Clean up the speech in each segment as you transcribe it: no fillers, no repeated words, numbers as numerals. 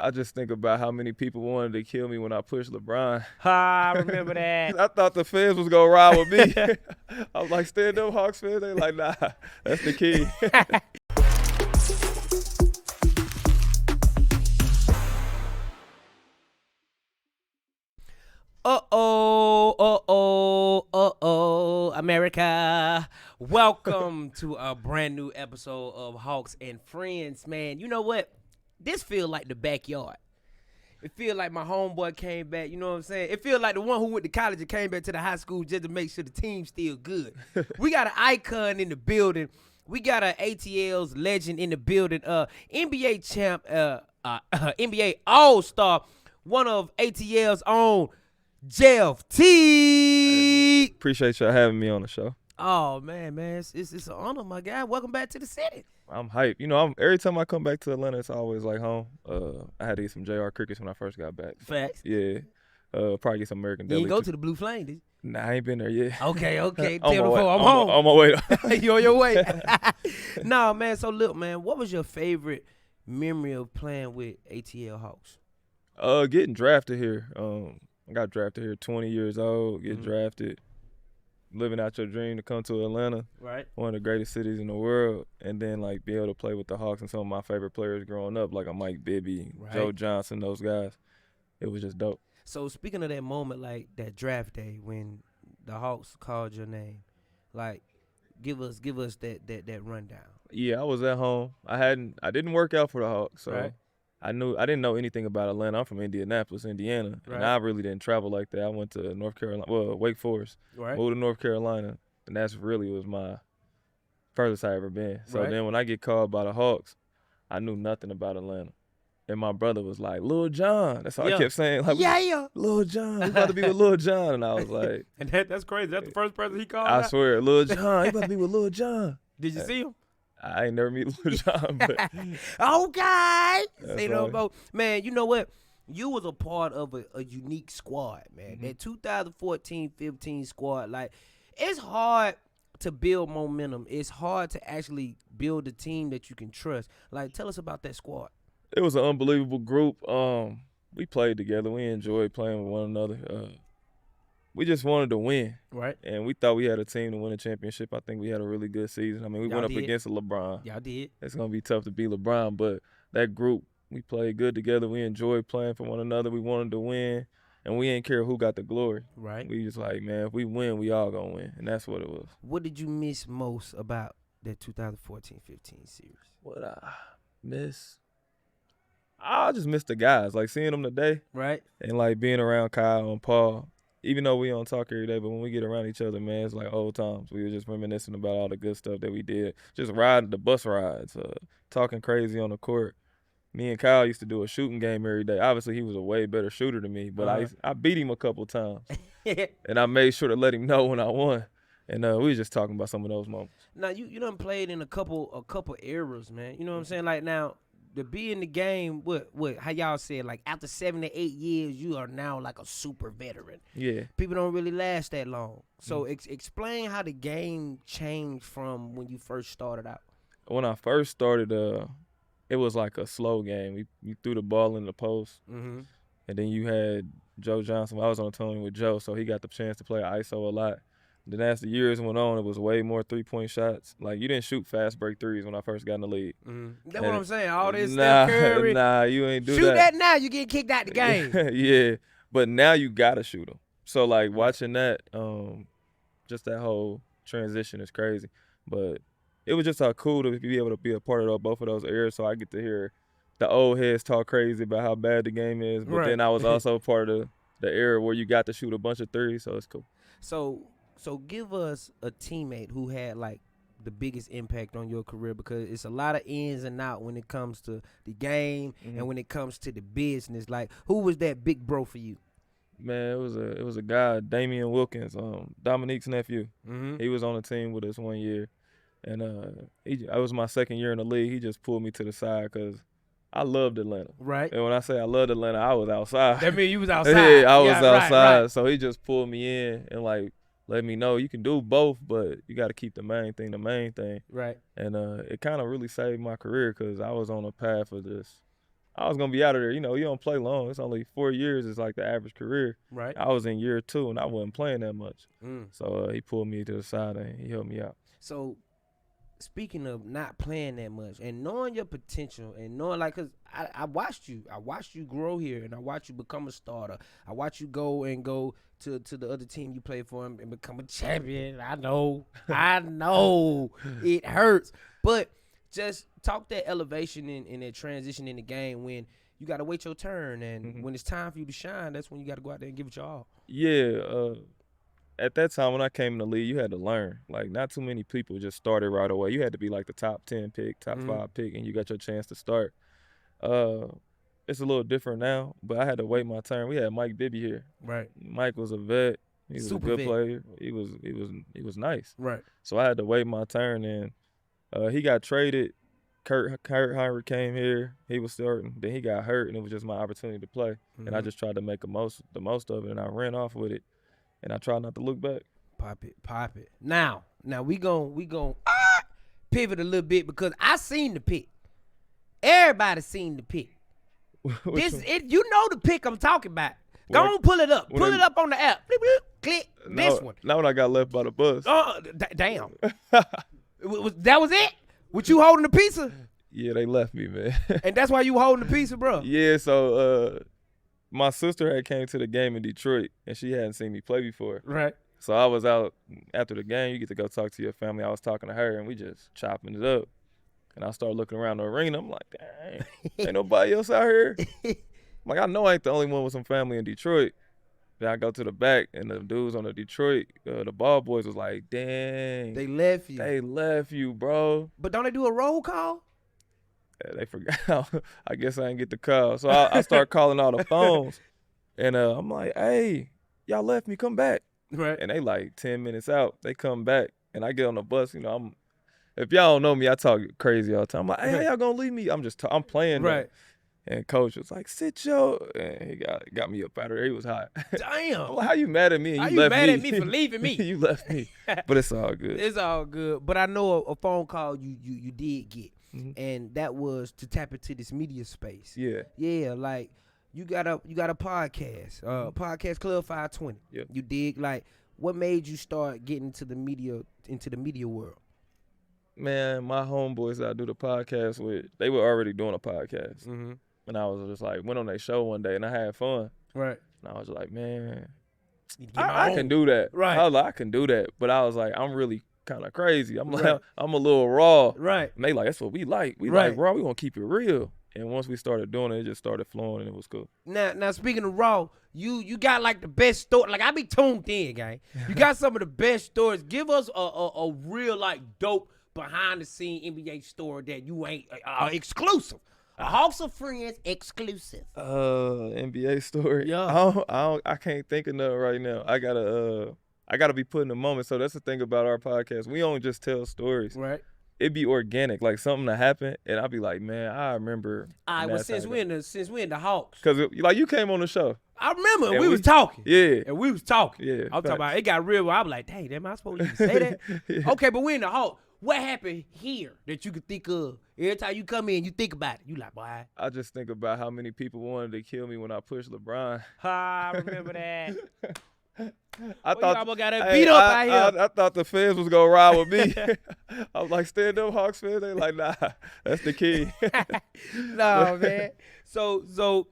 I just think about how many people wanted to kill me when I pushed LeBron. I remember that. I thought the fans was gonna ride with me. I was like, stand up, Hawks fans. They like, nah, that's the key. America. Welcome to a brand new episode of Hawks and Friends, man. You know what? This feel like the backyard. It feel like my homeboy came back, you know what I'm saying? It feel like the one who went to college and came back to the high school just to make sure the team's still good. We got an icon in the building. We got an ATL's legend in the building. NBA champ, NBA All-Star, one of ATL's own, Jeff Teague. Appreciate y'all having me on the show. Oh, man, it's an honor, my guy. Welcome back to the city. I'm hyped. You know, every time I come back to Atlanta, it's always like home. I had to eat some JR crickets when I first got back. Facts. Yeah. Probably get some American deli. You didn't go to the Blue Flame, did you? Nah, I ain't been there yet. Okay. On Tell my the way. folks, I'm home. On my way. You on your way. Nah, man, so look, man, what was your favorite memory of playing with ATL Hawks? Getting drafted here. I got drafted here 20 years old, drafted, living out your dream to come to Atlanta. Right. One of the greatest cities in the world. And then, like, be able to play with the Hawks and some of my favorite players growing up, like a Mike Bibby, Right. Joe Johnson, those guys. It was just dope. So speaking of that moment, like that draft day when the Hawks called your name, like give us that rundown. Yeah, I was at home. I didn't work out for the Hawks, so Right. I didn't know anything about Atlanta. I'm from Indianapolis, Indiana, Right. and I really didn't travel like that. I went to North Carolina, Wake Forest, Right. moved to North Carolina, and that's really was my furthest I ever been. So Right. then when I get called by the Hawks, I knew nothing about Atlanta. And my brother was like, Lil John. That's all Yeah. I kept saying. Like, Yeah. Lil John. We about to be with Lil John. And I was like, And that's crazy. That's the first person he called. I swear, Lil John. You about to be with Lil John. Did you see him? I ain't never meet Lil John, but Okay. That's Say no right. more. Man, you know what? You was a part of a unique squad, man. Mm-hmm. That 2014-15 squad, like, it's hard to build momentum. It's hard to actually build a team that you can trust. Like, tell us about that squad. it was an unbelievable group. We played together. We enjoyed playing with one another. We just wanted to win. Right. And we thought we had a team to win a championship. I think we had a really good season. I mean, we Y'all went up did. against LeBron. Y'all did. It's going to be tough to beat LeBron, but that group, we played good together. We enjoyed playing for one another. We wanted to win, and we didn't care who got the glory. Right. We just like, man, if we win, we all going to win, and that's what it was. What did you miss most about that 2014-15 series? What I miss? I just miss the guys, like seeing them today Right. and like being around Kyle and Paul. Even though we don't talk every day, but when we get around each other, man, it's like old times. We were just reminiscing about all the good stuff that we did. Just riding the bus rides, talking crazy on the court. Me and Kyle used to do a shooting game every day. Obviously, he was a way better shooter than me, but I beat him a couple times. And I made sure to let him know when I won. And we was just talking about some of those moments. Now you done played in a couple eras, man. You know what I'm saying? Like now, to be in the game, what how y'all said, like after 7 to 8 years, you are now like a super veteran. Yeah. People don't really last that long. So explain how the game changed from when you first started out. When I first started, it was like a slow game. You threw the ball in the post, Mm-hmm. and then you had Joe Johnson. I was on the team with Joe, so he got the chance to play ISO a lot. Then as the years went on, it was way more three-point shots. Like, you didn't shoot fast break threes when I first got in the league. Mm-hmm. That's what I'm saying. All this Nah, Steph Curry. nah, you ain't do Shoot that. that now, you get kicked out the game. Yeah, but now you got to shoot them. So, like, watching that, just that whole transition is crazy. But it was just cool to be able to be a part of both of those eras, so I get to hear the old heads talk crazy about how bad the game is. But Right. then I was also part of the era where you got to shoot a bunch of threes, so it's cool. So give us a teammate who had like the biggest impact on your career, because it's a lot of ins and out when it comes to the game and when it comes to the business. Like, who was that big bro for you? Man, it was a guy, Damien Wilkins, Dominique's nephew. Mm-hmm. He was on the team with us 1 year, and I was my second year in the league. He just pulled me to the side because I loved Atlanta. Right. And when I say I loved Atlanta, I was outside. That means you was outside. Yeah, I was outside. Right. So he just pulled me in and like let me know you can do both, but you got to keep the main thing. Right. And it kind of really saved my career because I was on a path of just I was gonna be out of there. You know, you don't play long. It's only 4 years. It's like the average career. Right. I was in year 2 and I wasn't playing that much. Mm. So he pulled me to the side and he helped me out. So, speaking of not playing that much and knowing your potential and knowing, like, cause I watched you grow here and I watched you become a starter. I watched you go to the other team you played for and become a champion. I know it hurts, but just talk that elevation and that transition in the game when you got to wait your turn and when it's time for you to shine, that's when you got to go out there and give it your all. Yeah. At that time when I came in the league, you had to learn. Like, not too many people just started right away. You had to be like the top 10 pick, top 5 pick, and you got your chance to start. It's a little different now, but I had to wait my turn. We had Mike Bibby here. Right. Mike was a vet. He was Super a good vet. player. He was nice. Right. So I had to wait my turn, and he got traded. Kurt Heinrich came here. He was starting. Then he got hurt, and it was just my opportunity to play. And I just tried to make the most of it, and I ran off with it. And I try not to look back. Pop it. Now we gon' pivot a little bit because I seen the pick. Everybody seen the pick. You know the pick I'm talking about. Go on, pull it up. Pull it up on the app. Bloop, bloop, click this one. Now when I got left by the bus. Damn. That was it? With you holding the pizza? Yeah, they left me, man. And that's why you holding the pizza, bro? Yeah, so my sister had came to the game in Detroit, and she hadn't seen me play before. Right. So I was out after the game. You get to go talk to your family. I was talking to her, and we just chopping it up. And I started looking around the arena. I'm like, dang, ain't nobody else out here? I'm like, I know I ain't the only one with some family in Detroit. Then I go to the back, and the dudes on the Detroit, the ball boys was like, dang. They left you. They left you, bro. But don't they do a roll call? Yeah, they forgot. I guess I didn't get the call. So I start calling all the phones. And I'm like, hey, y'all left me, come back. Right. And they like 10 minutes out. They come back. And I get on the bus. You know, if y'all don't know me, I talk crazy all the time. I'm like, hey, how y'all gonna leave me? I'm playing. Right. And coach was like, sit yo. And he got me up out of there. He was hot. Damn. I'm like, how you mad at me? How And you left mad me? at me for leaving me? You left me. But it's all good. It's all good. But I know a phone call you did get. Mhm. And that was to tap into this media space. Yeah. Yeah, like you got a podcast, Podcast Club 520. Yep. You dig? Like, what made you start getting into the media world? Man, my homeboys that I do the podcast with, they were already doing a podcast. Mm-hmm. And I was just like, went on their show one day and I had fun. Right. And I was like, man, Need to get my I own. can do that. Right. I was like, I can do that. But I was like, I'm really kind of crazy. I'm like, Right. I'm a little raw. Right. And they like, that's what we like. We Right. like raw. We want to keep it real. And once we started doing it, it just started flowing and it was cool. Now speaking of raw, you got like the best story. Like, I be tuned in, gang. You got some of the best stories. Give us a real like dope behind the scene NBA story that you ain't exclusive. A Hawks of Friends exclusive. NBA story. Yeah. I can't think of nothing right now. I gotta be put in the moment. So that's the thing about our podcast. We don't just tell stories. Right. It be organic, like something that happened, and I'll be like, man, I remember. All right. Well, since we in the Hawks, because like you came on the show. I remember And we was talking. Yeah. And we was talking. Yeah, I'm talking about it got real. I was like, dang, am I supposed to even say that? Yeah. Okay, but we in the Hawks. What happened here that you could think of? Every time you come in, you think about it. You like, boy. I just think about how many people wanted to kill me when I pushed LeBron. I remember that. I thought you almost got that beat up out here. I thought the fans was gonna ride with me. I was like, stand up, Hawks fans. They like, nah, that's the key. No, man. So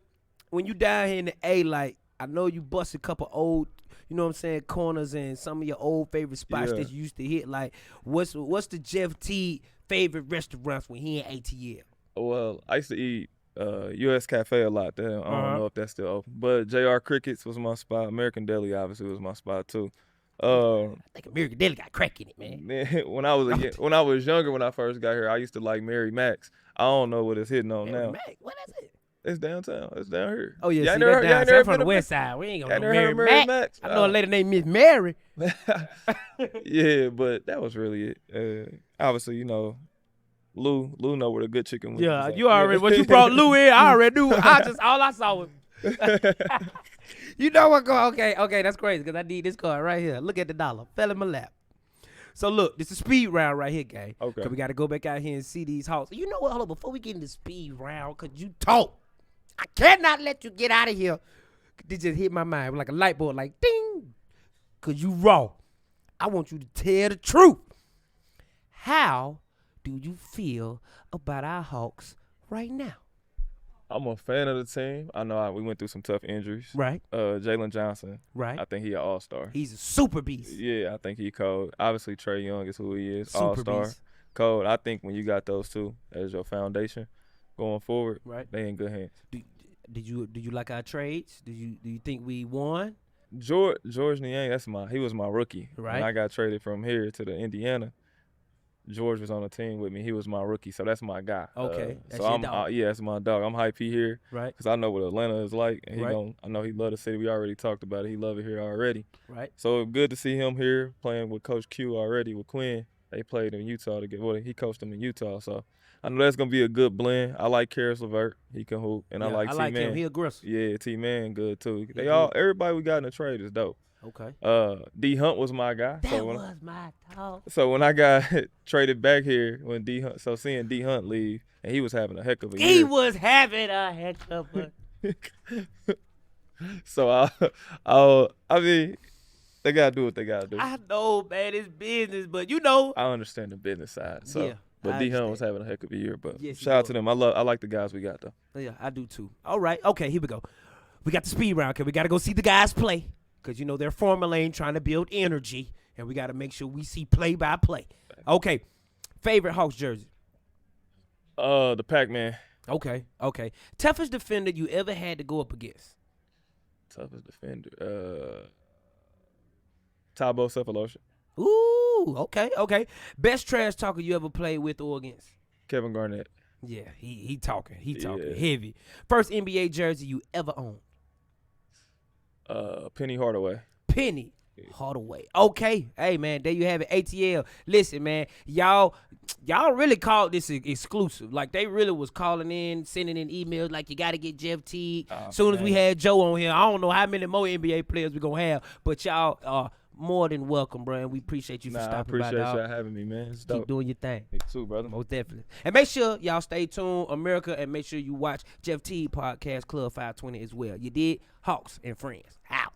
when you down here in the A, like, I know you bust a couple old, you know what I'm saying, corners and some of your old favorite spots Yeah. that you used to hit. Like, what's the Jeff Teague favorite restaurants when he in ATL? Well, I used to eat U.S. Cafe a lot. I don't know if that's still open. But J.R. Crickets was my spot. American Deli, obviously, was my spot, too. I think American Deli got crack in it, man. Man, when I was younger, when I first got here, I used to like Mary Max. I don't know what it's hitting on now. Mac, what is it? It's downtown. It's down here. Oh, yeah, Y'all see, never that's heard- down y'all south never from the been to west side. We ain't Y'all gonna know never Mary heard Mary Mac. Max? I know a lady named Miss Mary. Yeah, but that was really it. Obviously, you know, Lou know where the good chicken was. Yeah, So, you already, when you brought Lou in, I already knew. All I saw was. You know what? Okay, that's crazy because I need this card right here. Look at the dollar. Fell in my lap. So look, this is a speed round right here, gang. Okay. Cause we got to go back out here and see these Hawks. You know what? Hold on, before we get into speed round, cause you talk. I cannot let you get out of here. It just hit my mind like a light bulb, like ding. Cause you raw. I want you to tell the truth. How do you feel about our Hawks right now? I'm a fan of the team. I know we went through some tough injuries. Right. Jalen Johnson. Right. I think he an all-star. He's a super beast. Yeah, I think he cold. Obviously, Trae Young is who he is. Super All-star. beast. Cold. I think when you got those two as your foundation going forward, Right. they in good hands. Did you like our trades? Do you think we won? George Niang, he was my rookie. Right. When I got traded from here to the Indiana, George was on the team with me. He was my rookie, so that's my guy. Okay, that's so your I'm dog. Yeah, that's my dog. I'm hype he here, Right. because I know what Atlanta is like, and Right. I know he love the city. We already talked about it. He love it here already. Right. So good to see him here playing with Coach Q already with Quinn. They played in Utah together. Well, he coached them in Utah, so I know that's gonna be a good blend. I like Karis LeVert. He can hoop, and I like him. T-Man. He aggressive. Yeah, T-Man good too. good. Everybody we got in the trade is dope. Okay. D Hunt was my guy. That was my dog. So when I got traded back here, when seeing D Hunt leave, and he was having a heck of a year. He was having a heck of a. So I mean, they gotta do what they gotta do. I know, man, it's business, but I understand the business side. So, Yeah, but I D Hunt understand. was having a heck of a year. But Yes, he shout out to was. them. I like the guys we got though. Yeah, I do too. All right. Okay, here we go. We got the speed round, because we got to go see the guys play. Because, they're Formula Lane trying to build energy, and we got to make sure we see play by play. Okay. Favorite Hawks jersey? The Pac-Man. Okay. Toughest defender you ever had to go up against? Toughest defender. Tabo Cephalosha. Ooh, okay. Best trash talker you ever played with or against? Kevin Garnett. Yeah, he talking. He talking Yeah. heavy. First NBA jersey you ever owned? Penny Hardaway. Penny Hardaway. Okay. Hey, man, there you have it. ATL. Listen, man, y'all really called this exclusive. Like, they really was calling in, sending in emails like, you got to get Jeff Teague. Soon as we had Joe on here, I don't know how many more NBA players we going to have, but y'all are more than welcome, bro, and we appreciate you for I stopping by, appreciate dog. y'all having me, man. It's Keep dope. doing your thing. Me too, brother. Most definitely. And make sure y'all stay tuned, America, and make sure you watch Jeff Teague Podcast Club 520 as well. You did? Hawks and Friends. Out.